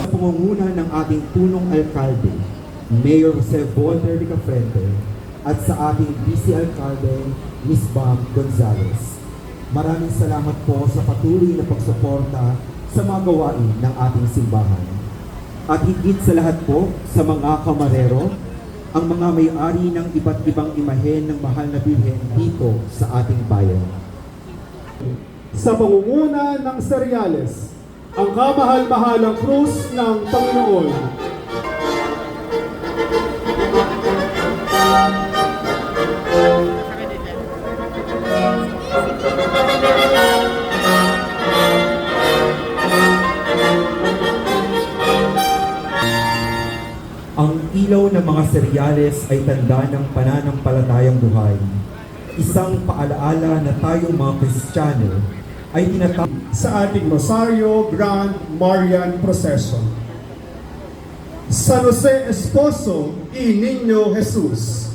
Pangunguna ng ating punong alkalde, Mayor Jose Volter de Cafrente, at sa ating Vice Alkalde, Ms. Bam Gonzales. Maraming salamat po sa patuloy na pagsuporta sa mga gawain ng ating simbahan. At higit sa lahat po sa mga kamarero, ang mga may-ari ng iba't ibang imahen ng mahal na Birhen dito sa ating bayan. Sa pangunguna ng Seriales, ang kamahal-mahalang krus ng Panginoon. Ang ilaw ng mga seryales ay tanda ng pananampalatayang buhay. Isang paalaala na tayong mga Kristiyano ay tinatawag Sa ating Rosario Grand Marian Procession. San Jose Esposo y Niño Jesus.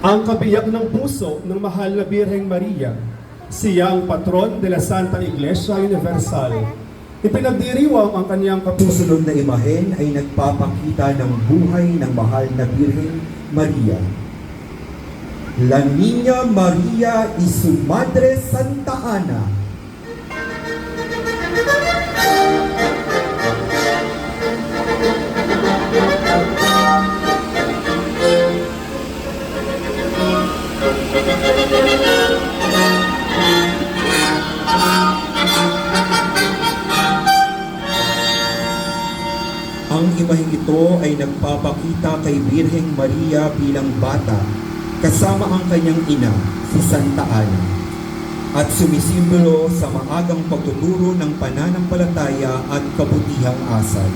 Ang kabiyak ng puso ng mahal na Birheng Maria, siya ang patron de la Santa Iglesia Universal. Ipinagdiriwang ang kanyang susunod na imahen ay nagpapakita ng buhay ng mahal na Birheng Maria. La Niña Maria y su Madre Santa Ana. Ang imaheng ito ay nagpapakita kay Birheng Maria bilang bata kasama ang kanyang ina, si Santa Ana, at sumisimbolo sa maagang pagtuturo ng pananampalataya at kabutihang asal.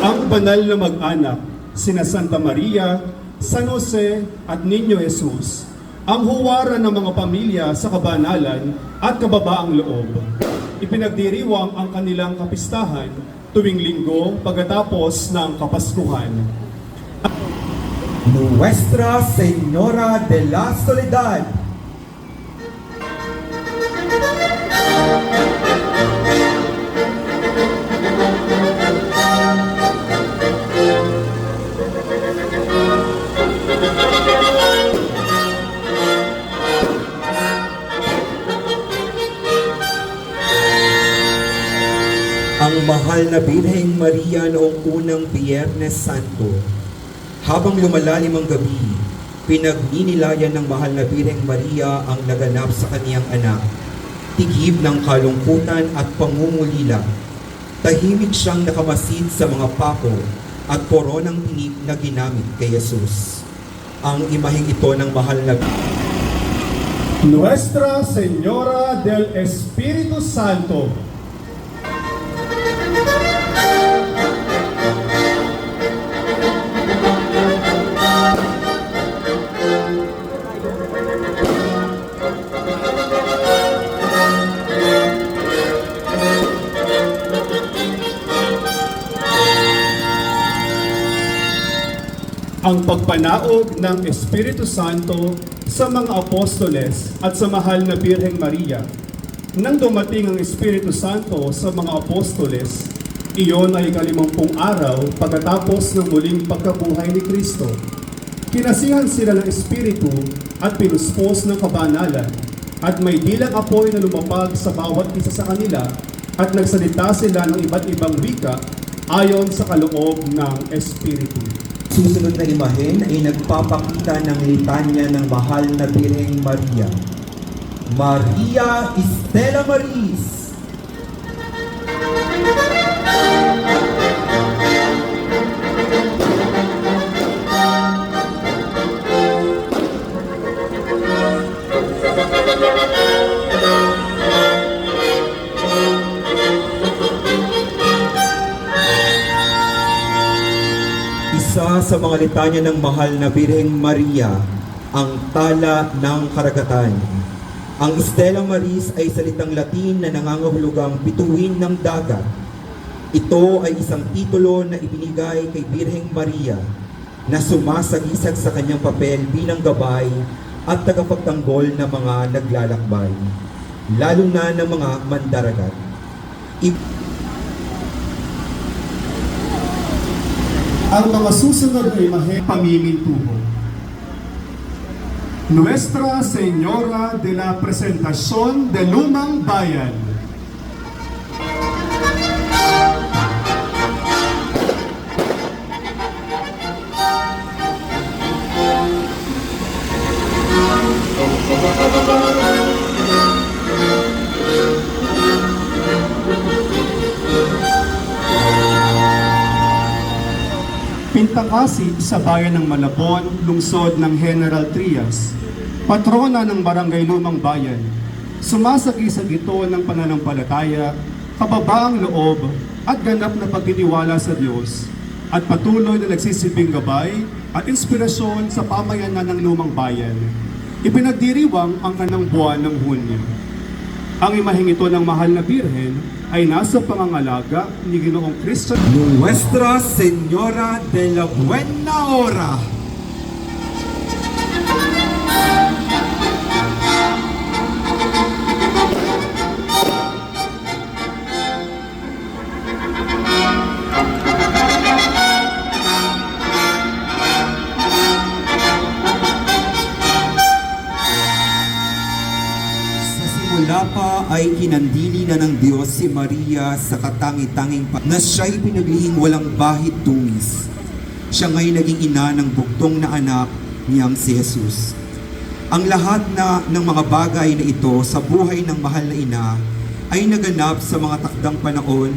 Ang banal na mag-anak, sina Santa Maria, San Jose at Niño Jesus, ang huwaran ng mga pamilya sa kabanalan at kababaang loob. Ipinagdiriwang ang kanilang kapistahan tuwing linggo pagkatapos ng Kapaskuhan. Nuestra Señora de la Soledad. Ang mahal na Birheng Maria noong unang Biyernes Santo, habang lumalalim ang gabi, Pinagninilayan ng mahal na Birheng Maria ang naganap sa kaniyang anak. Tigib ng kalungkutan at pangungulila. Tahimik siyang nakamasid sa mga pako at koronang tinik na ginamit kay Jesus. Ang imaheng ito ng mahal na Nuestra Señora del Espíritu Santo. Ang pagpanaog ng Espiritu Santo sa mga apostoles at sa mahal na Birheng Maria. Nang dumating ang Espiritu Santo sa mga apostoles, iyon ay 50 araw pagkatapos ng muling pagkabuhay ni Kristo. Kinasihan sila ng Espiritu at pinuspos ng kabanalan, at may dilang apoy na lumapag sa bawat isa sa kanila, at nagsalita sila ng iba't ibang wika ayon sa kaloob ng Espiritu. susunod na imahen ay nagpapakita ng litanya ng mahal na Birheng Maria. Maria Estela Maris. Isa sa mga litanya ng mahal na Birheng Maria, ang tala ng karagatan. Ang Estela Maris ay salitang Latin na nangangahulugang bituin ng dagat. Ito ay isang titulo na ibinigay kay Birheng Maria na sumasagisag sa kanyang papel bilang gabay at tagapagtanggol ng mga naglalakbay, lalo na ng mga mandaragat. Ang mga susunod na imahe pamimintuho. Nuestra Señora de la Presentación de Lumang Bayan. Pintangasi sa bayan ng Malabon, lungsod ng General Trias, patrona ng Barangay Lumang Bayan. Sumasagisag ito ng pananampalataya, kababaang loob at ganap na pagtitiwala sa Diyos, at patuloy na nagsisilbing gabay at inspirasyon sa pamayanan ng Lumang Bayan. Ipinagdiriwang ang kanang buwan ng Hunyo. Ang imaheng ito ng mahal na Birhen ay nasa pangangalaga ni Ginoong Kristo. Nuestra Señora de la Buena Hora. Mula pa ay kinandili na ng Diyos si Maria sa katangi-tanging na siya'y pinaglihing walang bahid tungis. Siya nga'y naging ina ng bugtong na anak niyang si Jesus. Ang lahat ng mga bagay na ito sa buhay ng mahal na ina ay naganap sa mga takdang panahon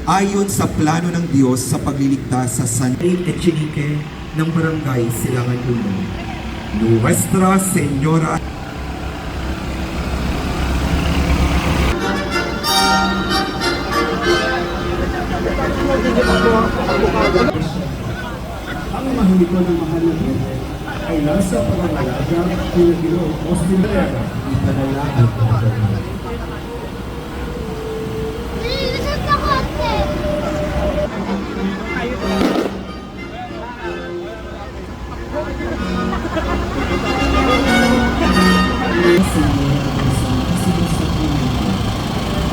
ayon sa plano ng Diyos sa pagliligtas sa San Echenique ng Barangay Silangan Uno. Nuestra Señora. Ang imaheng ito ng mahal na Birhen ay nasa pangangalaga ni Ginoong Austin Herrera. Ipanalangin ko ang ganyan.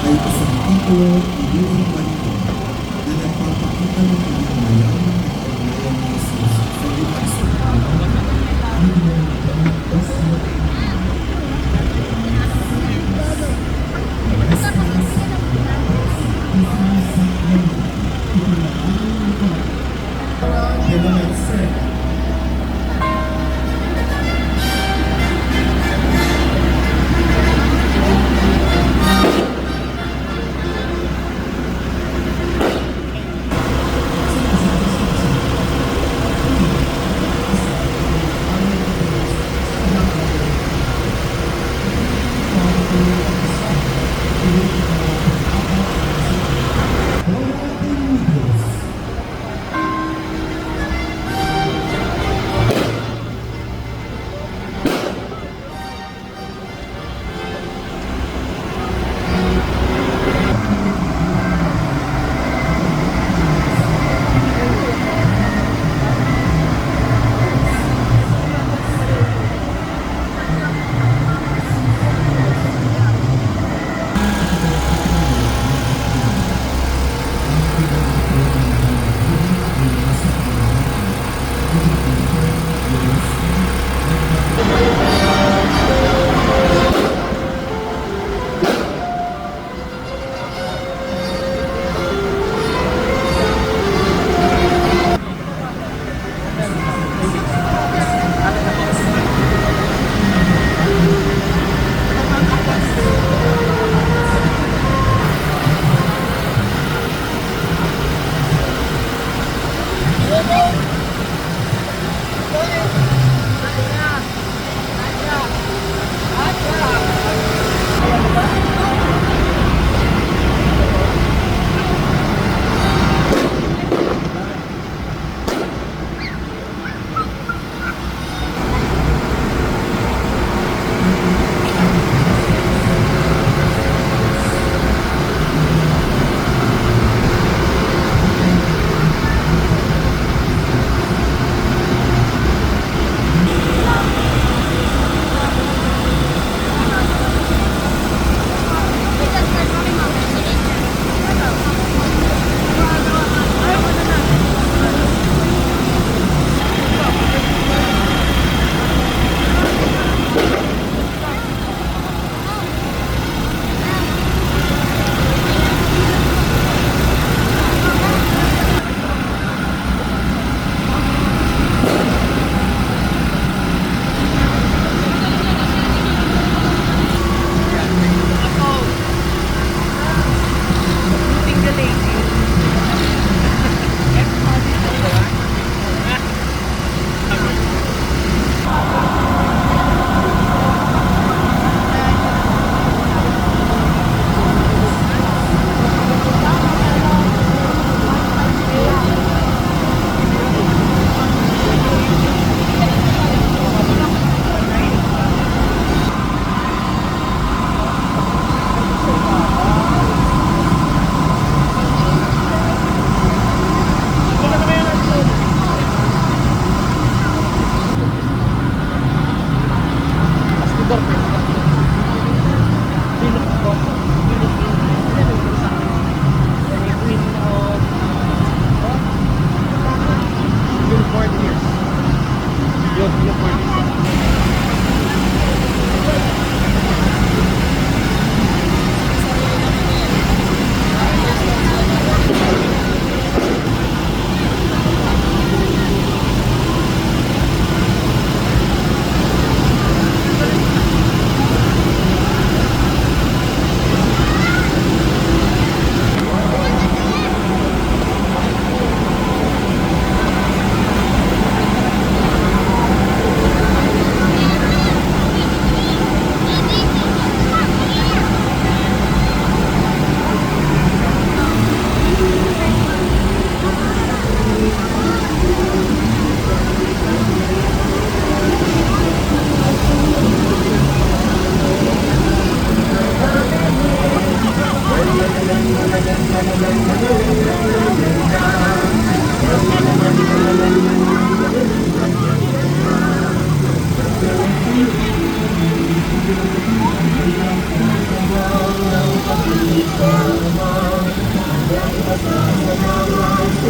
Ay isang titulo ni Birheng Maria na nagpapakita ng kanyang mayaman at ugnayan ni Jesus sa likas ng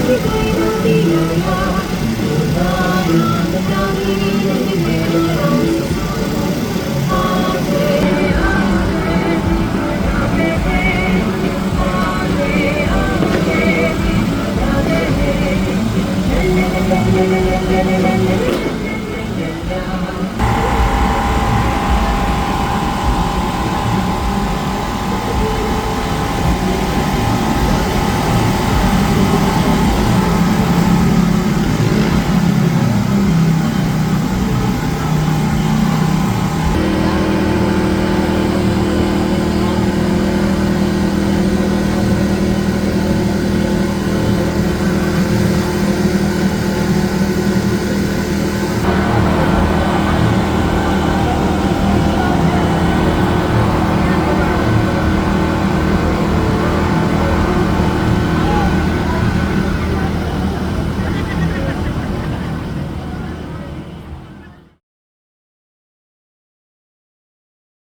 Thank you.